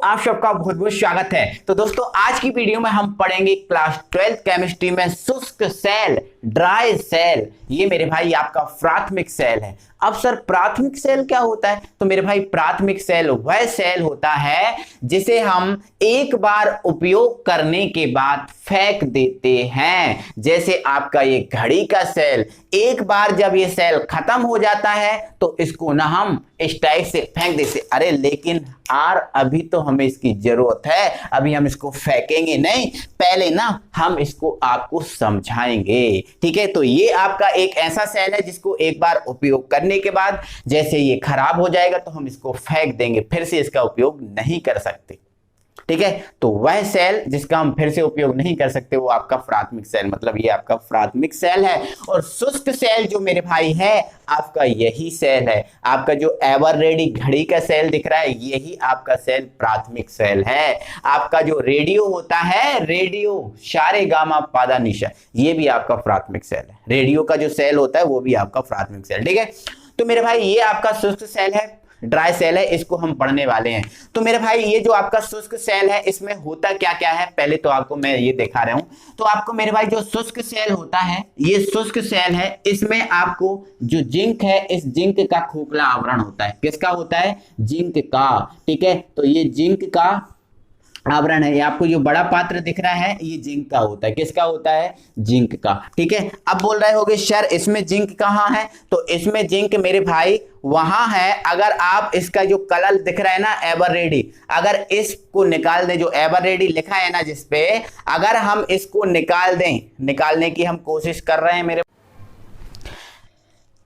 आप सबका बहुत बहुत स्वागत है। तो दोस्तों आज की वीडियो में हम पढ़ेंगे क्लास 12 केमिस्ट्री में शुष्क सेल, ड्राई सेल। ये मेरे भाई आपका प्राथमिक सेल है। अब सर प्राथमिक सेल क्या होता है? तो मेरे भाई प्राथमिक सेल वह सेल होता है जिसे हम एक बार उपयोग करने के बाद फेंक देते हैं। जैसे आपका ये घड़ी का सेल, एक बार जब ये सेल खत्म हो जाता है तो इसको ना हम इस टाइप से फेंक देते, अरे लेकिन यार अभी तो हमें इसकी जरूरत है, अभी हम इसको फेंकेंगे नहीं, पहले ना हम इसको आपको समझाएंगे। ठीक है, तो ये आपका एक ऐसा सेल है जिसको एक बार उपयोग करने के बाद जैसे ये खराब हो जाएगा तो हम इसको फेंक देंगे, फिर से इसका उपयोग नहीं कर सकते। ठीक है, तो वह सेल जिसका हम फिर से उपयोग नहीं कर सकते वो आपका प्राथमिक सेल, मतलब ये आपका प्राथमिक सेल है। और शुष्क सेल जो मेरे भाई है आपका यही सेल है। आपका जो एवर रेडी घड़ी का सेल दिख रहा है यही आपका सेल प्राथमिक सेल है। आपका जो रेडियो होता है, रेडियो सारे गामा पादा निशा, ये भी आपका प्राथमिक सेल है। रेडियो का जो सेल होता है वो भी आपका प्राथमिक सेल। ठीक है, तो मेरे भाई ये आपका शुष्क सेल है, ड्राई सेल है, इसको हम पढ़ने वाले हैं। तो मेरे भाई ये जो आपका शुष्क सेल है इसमें होता क्या क्या है पहले तो आपको मैं ये दिखा रहा हूं। तो आपको मेरे भाई जो शुष्क सेल होता है, ये शुष्क सेल है, इसमें आपको जो जिंक है, इस जिंक का खोखला आवरण होता है। किसका होता है? जिंक का। ठीक है, तो ये जिंक का आवरण है। ये आपको जो बड़ा पात्र दिख रहा है ये जिंक का होता है। किसका होता है? जिंक का। ठीक है, अब बोल रहे होगे सर इसमें जिंक कहाँ है? तो इसमें जिंक मेरे भाई वहां है। अगर आप इसका जो कलर दिख रहा है ना एवर रेडी, अगर इसको निकाल दें, जो एवर रेडी लिखा है ना जिसपे, अगर हम इसको निकाल दें, निकालने की हम कोशिश कर रहे हैं मेरे,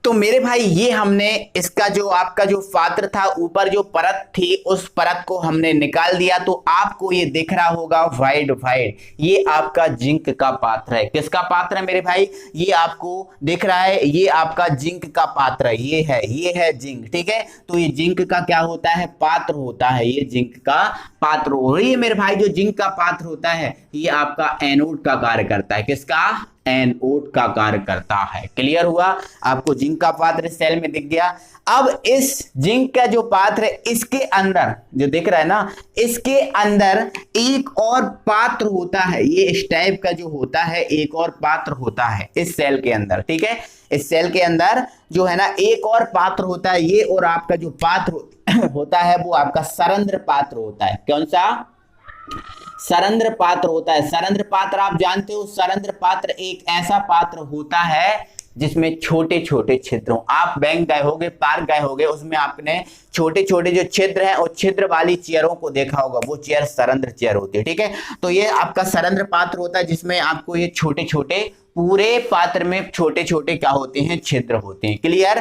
तो मेरे भाई ये हमने इसका जो आपका जो पात्र था, ऊपर जो परत थी उस परत को हमने निकाल दिया, तो आपको ये दिख रहा होगा वाइड वाइड, ये आपका जिंक का पात्र है। किसका पात्र है मेरे भाई? ये आपको दिख रहा है, ये आपका जिंक का पात्र है, ये है जिंक। ठीक है, तो ये जिंक का क्या होता है? पात्र होता है, ये जिंक का पात्र। और ये मेरे भाई जो जिंक का पात्र होता है ये आपका एनोड का कार्य करता है। किसका? एनोड का कार्य करता है। क्लियर हुआ? आपको जिंक का पात्र सेल में दिख गया। अब इस जिंक का जो पात्र है इसके अंदर जो दिख रहा है ना, इसके अंदर एक और पात्र होता है। ये इस टाइप का जो होता है एक और पात्र होता है इस सेल के अंदर। ठीक है, इस सेल के अंदर जो है ना एक और पात्र होता है ये, और आपका जो पात्र होता है वो आपका सरंध्र पात्र होता है। कौन सा? सरंध्र पात्र होता है। सरंध्र पात्र आप जानते हो, सरंध्र पात्र एक ऐसा पात्र होता है जिसमें छोटे छोटे छिद्र हो। आप बैंक गए होगे, पार्क गए होगे, उसमें आपने छोटे छोटे जो छिद्र हैं और छिद्र वाली चेयरों को देखा होगा, वो चेयर सरंध्र चेयर होती है। ठीक है, तो ये आपका सरंध्र पात्र होता है जिसमें आपको ये छोटे छोटे, पूरे पात्र में छोटे छोटे क्या होते हैं? छिद्र होते हैं। क्लियर?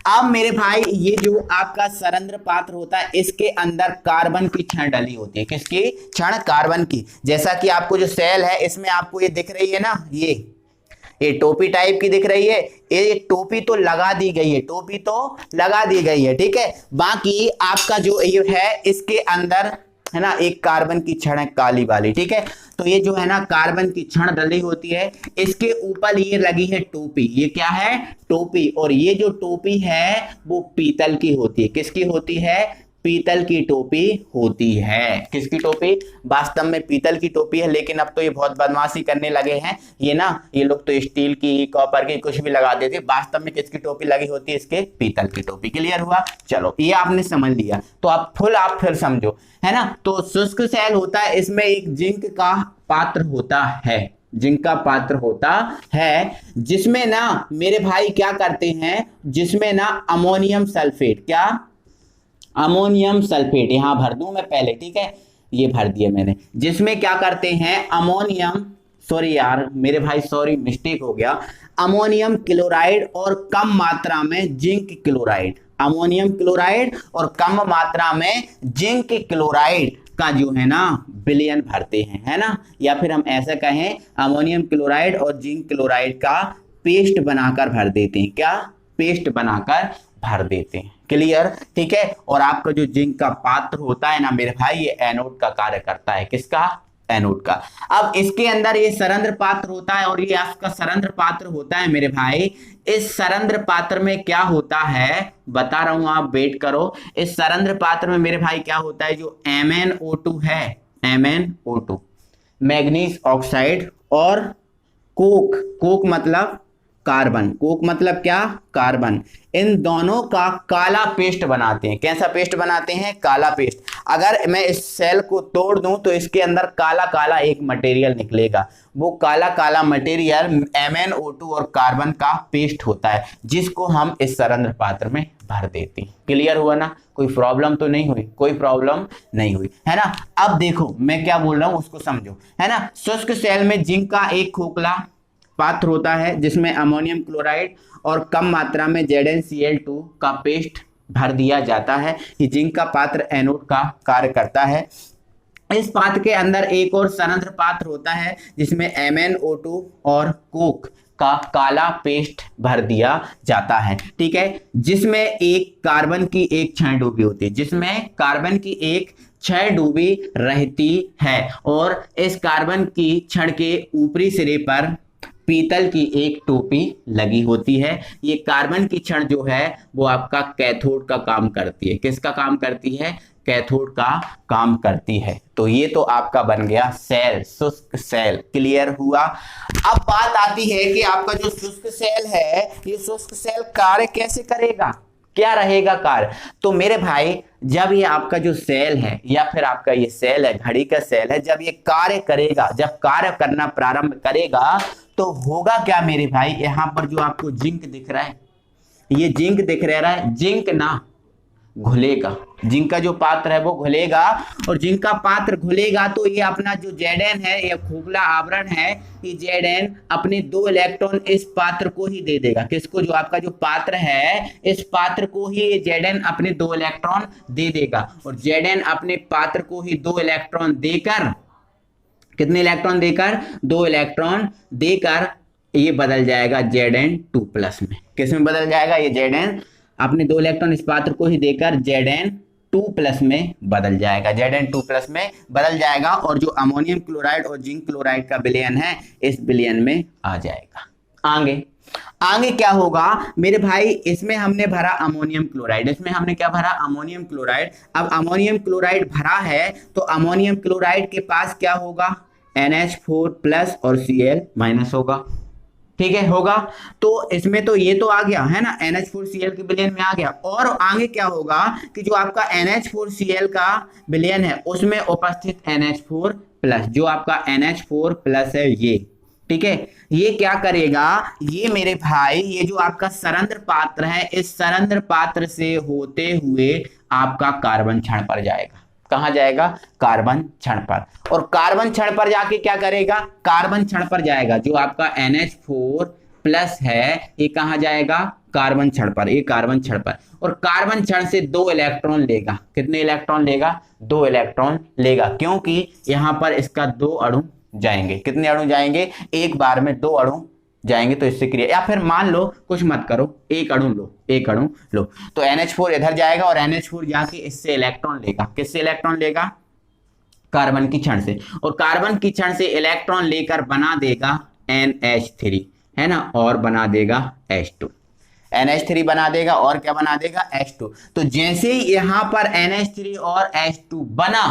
अब मेरे भाई ये जो आपका सरंध्र पात्र होता है इसके अंदर कार्बन की छड़ डली होती है। किसकी छड़? कार्बन की। जैसा कि आपको जो सेल है इसमें आपको ये दिख रही है ना, ये टोपी टाइप की दिख रही है, ये टोपी तो लगा दी गई है, टोपी तो लगा दी गई है। ठीक है, बाकी आपका जो ये है इसके अंदर है ना एक कार्बन की छड़ है काली वाली। ठीक है, तो ये जो है ना कार्बन की छड़ डली होती है, इसके ऊपर ये लगी है टोपी। ये क्या है? टोपी। और ये जो टोपी है वो पीतल की होती है। किसकी होती है? पीतल की टोपी होती है। किसकी टोपी? वास्तव में पीतल की टोपी है, लेकिन अब तो ये बहुत बदमाशी करने लगे हैं ये ना, ये लोग तो स्टील की, कॉपर की कुछ भी लगा देते। वास्तव में किसकी टोपी लगी होती है? इसके पीतल की टोपी। क्लियर हुआ? चलो ये आपने समझ लिया, तो आप फिर समझो, है ना। तो शुष्क सेल होता है, इसमें एक जिंक का पात्र होता है, जिंक का पात्र होता है जिसमें ना मेरे भाई क्या करते हैं, जिसमें ना अमोनियम सल्फेट, क्या? अमोनियम सल्फेट यहां भर दूं मैं पहले। ठीक है, ये भर दिया मैंने, जिसमें क्या करते हैं अमोनियम, सॉरी यार मेरे भाई, सॉरी मिस्टेक हो गया, अमोनियम क्लोराइड और कम मात्रा में जिंक क्लोराइड। अमोनियम क्लोराइड और कम मात्रा में जिंक क्लोराइड का जो है ना विलयन भरते हैं, है ना, या फिर हम ऐसा कहें अमोनियम क्लोराइड और जिंक क्लोराइड का पेस्ट बनाकर भर देते हैं। क्या? पेस्ट बनाकर भर देते हैं। क्लियर? ठीक है, और आपका जो जिंक का पात्र होता है ना मेरे भाई ये एनोड का कार्य करता है। किसका? एनोड का। अब इसके अंदर ये सरंध्र पात्र होता है और ये आपका सरंध्र पात्र होता है मेरे भाई। इस सरंध्र पात्र में क्या होता है बता रहा हूं, आप वेट करो। इस सरंध्र पात्र में मेरे भाई क्या होता है, जो MnO2 है, MnO2 मैग्नीज ऑक्साइड और कोक, कोक मतलब कार्बन, कोक मतलब क्या, कार्बन, इन दोनों का काला पेस्ट बनाते हैं। कैसा पेस्ट बनाते हैं, काला पेस्ट। अगर मैं इस सेल को तोड़ दूं तो इसके अंदर काला काला एक मटेरियल निकलेगा, वो काला काला मटेरियल MnO2 और कार्बन का पेस्ट होता है, जिसको हम इस सरंध्र पात्र में भर देते हैं। क्लियर हुआ ना, कोई प्रॉब्लम तो नहीं हुई, कोई प्रॉब्लम नहीं हुई है ना। अब देखो मैं क्या बोल रहा हूं उसको समझो, है ना। शुष्क सेल में जिंक का एक खोखला पात्र होता है जिसमें अमोनियम क्लोराइड और कम मात्रा में ZnCl2 का पेस्ट भर दिया जाता है। ये जिंक का पात्र एनोड का कार्य करता है। इस पात्र के अंदर एक और सरंध्र पात्र होता है जिसमें MnO2 और कोक का काला पेस्ट भर दिया जाता है, ठीक है, जिसमें एक कार्बन की एक क्षय डूबी होती है, जिसमें कार्बन की एक क्षय डूबी रहती है और इस कार्बन की क्षण के ऊपरी सिरे पर पीतल की एक टोपी लगी होती है। ये कार्बन की क्षण जो है वो आपका कैथोड का काम करती है। किसका काम करती है, कैथोड का काम करती है। तो ये तो आपका बन गया सेल, शुष्क सेल। क्लियर हुआ। अब बात आती है कि आपका जो शुष्क सेल है, ये शुष्क सेल कार्य कैसे करेगा, क्या रहेगा कार्य। तो मेरे भाई जब ये आपका जो सेल है या फिर आपका ये सेल है, घड़ी का सेल है, जब ये कार्य करेगा, जब कार्य करना प्रारंभ करेगा तो होगा क्या मेरे भाई, यहां पर जो आपको जिंक दिख रहा है, ये जिंक दिख रहा है, जिंक ना घुलेगा, जिंक का जो पात्र है वो घुलेगा और जिंक का पात्र घुलेगा तो ये अपना जो Zn है, ये खोखला आवरण है, ये Zn अपने 2 इलेक्ट्रॉन इस पात्र को ही दे देगा। किसको, जो आपका जो पात्र है इस पात्र को ही Zn अपने 2 इलेक्ट्रॉन दे देगा और Zn अपने पात्र को ही 2 इलेक्ट्रॉन देकर, कितने इलेक्ट्रॉन देकर, 2 इलेक्ट्रॉन देकर ये बदल जाएगा Zn2+ में। किस में बदल जाएगा, ये Zn अपने 2 इलेक्ट्रॉन इस पात्र को ही देकर Zn2+ में बदल जाएगा, Zn2+ में बदल जाएगा और जो अमोनियम क्लोराइड और जिंक क्लोराइड का विलयन है इस विलयन में आ जाएगा। आगे आगे क्या होगा मेरे भाई, इसमें हमने भरा अमोनियम क्लोराइड, इसमें हमने क्या भरा, अमोनियम क्लोराइड। अब अमोनियम क्लोराइड भरा है तो अमोनियम क्लोराइड के पास क्या होगा, NH4+ और Cl- होगा, ठीक है, होगा। तो इसमें तो ये तो आ गया है ना, NH4Cl के विलयन में आ गया। और आगे क्या होगा कि जो आपका NH4Cl का विलयन है उसमें उपस्थित NH4+, जो आपका NH4+ है ये, ठीक है, ये क्या करेगा, ये मेरे भाई ये जो आपका सरंध्र पात्र है, इस सरंध्र पात्र से होते हुए आपका कार्बन क्षण पर जाएगा। कहां जाएगा, कार्बन क्षण पर। और कार्बन क्षण पर जाके क्या करेगा, कार्बन क्षण पर जाएगा, जो आपका NH4+ है ये कहां जाएगा, कार्बन क्षण पर, ये कार्बन क्षण पर। और कार्बन क्षण से 2 इलेक्ट्रॉन लेगा। कितने इलेक्ट्रॉन लेगा, 2 इलेक्ट्रॉन लेगा, क्योंकि यहां पर इसका 2 अणु जाएंगे। कितने अणु जाएंगे, एक बार में 2 अणु जाएंगे, तो इससे क्रिया, या फिर मान लो कुछ मत करो, एक अणु लो, एक अणु लो, तो NH4 इधर जाएगा और NH4 जाके इससे इलेक्ट्रॉन लेगा। किससे इलेक्ट्रॉन लेगा, कार्बन की क्षण से, और कार्बन की क्षण से इलेक्ट्रॉन लेकर बना देगा NH3, है ना, और बना देगा H2, NH3 बना देगा और क्या बना देगा, H2। तो जैसे ही यहां पर NH3 और H2 बना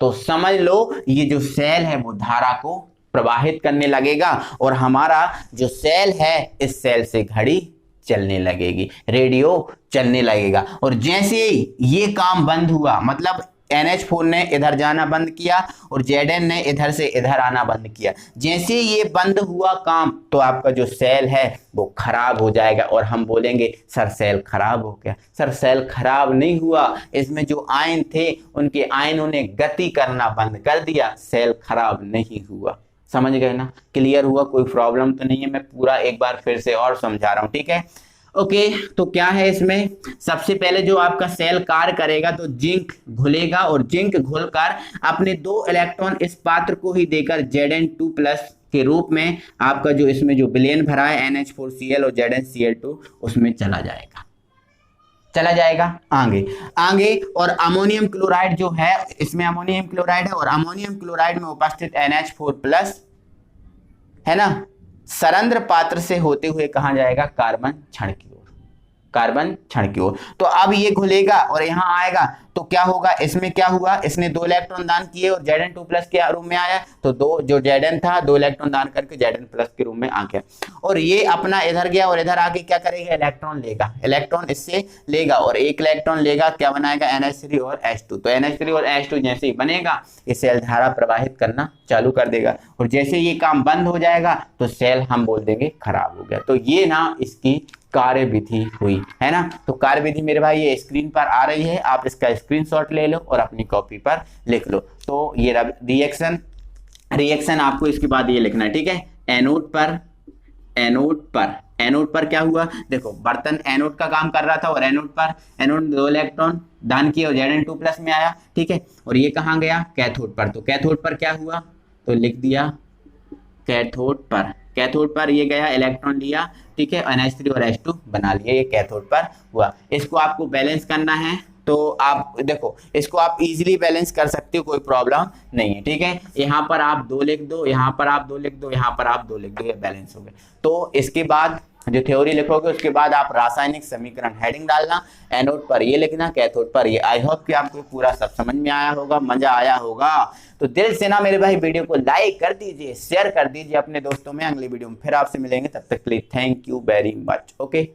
तो समझ लो ये जो सेल है वो धारा को प्रवाहित करने लगेगा और हमारा जो सेल है इस सेल से घड़ी चलने लगेगी, रेडियो चलने लगेगा। और जैसे ही ये काम बंद हुआ, मतलब NH4 ने इधर जाना बंद किया और Zn ने इधर से इधर आना बंद किया, जैसे ये बंद हुआ काम तो आपका जो सेल है वो खराब हो जाएगा और हम बोलेंगे सर सेल खराब हो गया। सर सेल खराब नहीं हुआ, इसमें जो आयन थे उनके आयनों ने गति करना बंद कर दिया, सेल खराब नहीं हुआ। समझ गए ना, क्लियर हुआ, कोई प्रॉब्लम तो नहीं है। मैं पूरा एक बार फिर से और समझा रहा हूं, ठीक है, ओके। तो क्या है इसमें, सबसे पहले जो आपका सेल कार्य करेगा तो जिंक घुलेगा और जिंक घुलकर अपने 2 इलेक्ट्रॉन इस पात्र को ही देकर Zn2+ के रूप में आपका जो इसमें जो विलयन भरा है NH4Cl और ZnCl2 उसमें चला जाएगा। चला जाएगा आगे आगे। और अमोनियम क्लोराइड जो है, इसमें अमोनियम क्लोराइड है और अमोनियम क्लोराइड में उपस्थित NH4+ है ना, सरंध्र पात्र से होते हुए कहां जाएगा, कार्बन क्षण की ओर, कार्बन क्षण की ओर। तो अब ये घुलेगा और यहां आएगा तो क्या होगा, इसमें क्या हुआ, इसने 2 इलेक्ट्रॉन दान किए और Zn2+ के रूप में आया, तो दो जो Zn था 2 इलेक्ट्रॉन दान करके Zn+ के रूप में आ गया। और ये अपना इधर गया और इधर आके क्या करेगा, इलेक्ट्रॉन लेगा, इलेक्ट्रॉन इससे लेगा और एक इलेक्ट्रॉन लेगा, क्या बनाएगा, NH3 और H2। तो NH3 और H2 जैसे ही बनेगा ये सेल धारा प्रवाहित करना चालू कर देगा और जैसे ये काम बंद हो जाएगा तो सेल हम बोल देंगे खराब हो गया। तो ये ना इसकी कार्य विधि हुई है ना। तो कार्य विधि मेरे भाई ये स्क्रीन पर आ रही है, आप इसका स्क्रीनशॉट ले लो और अपनी कॉपी पर लिख लो। तो ये रिएक्शन आपको इसके बाद ये लिखना है, ठीक है। एनोड पर क्या हुआ, देखो बर्तन एनोड का काम कर रहा था और एनोड 2 इलेक्ट्रॉन दान किए और Zn2+ में आया, ठीक है। और ये कहाँ गया, कैथोड पर। तो कैथोड पर क्या हुआ, तो लिख दिया कैथोड पर ये गया, इलेक्ट्रॉन लिया, ठीक है, NH3 और H2 बना लिया, ये कैथोड पर हुआ। इसको आपको बैलेंस करना है तो आप देखो इसको आप इजीली बैलेंस कर सकते हो, कोई प्रॉब्लम नहीं है, ठीक है। यहाँ पर आप 2 लिख दो, यहाँ पर आप 2 लिख दो, यहाँ पर आप 2 लिख दो, ये बैलेंस हो गए। तो इसके बाद जो थ्योरी लिखोगे उसके बाद आप रासायनिक समीकरण हेडिंग डालना, एनोड पर ये लिखना, कैथोड पर ये। आई होप कि आपको पूरा सब समझ में आया होगा, मजा आया होगा। तो दिल से ना मेरे भाई वीडियो को लाइक कर दीजिए, शेयर कर दीजिए अपने दोस्तों में। अगली वीडियो में फिर आपसे मिलेंगे, तब तक के लिए thank you very much. Okay.